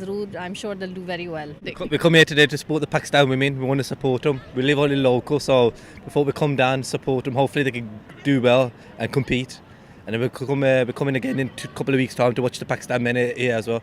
Zaroor, I'm sure they'll do very well. We come here today to support the Pakistan women. We want to support them. We live only local, so we thought we'd come down, support them. Hopefully they can do well and compete. And then we're coming again in a couple of weeks' time to watch the Pakistan men here as well.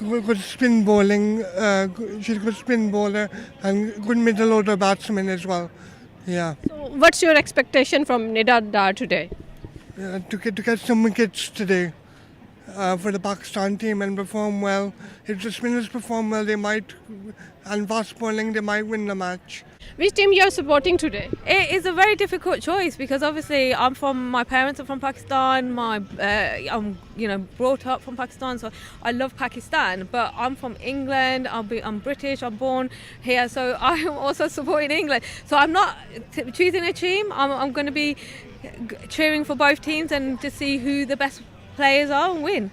good spin bowling, she's a good spin bowler and good middle order batsman as well. Yeah. So what's your expectation from Nida Dar today? To get some wickets today for the Pakistan team and perform well. If the spinners perform well, they might, and fast bowling, they might win the match. Which team you are supporting today? It is a very difficult choice because obviously my parents are from Pakistan, I'm brought up from Pakistan, so I love Pakistan, but I'm from England, I'm British, I'm born here, so I'm also supporting England, so I'm not choosing a team, I'm going to be cheering for both teams and to see who the best players are and win.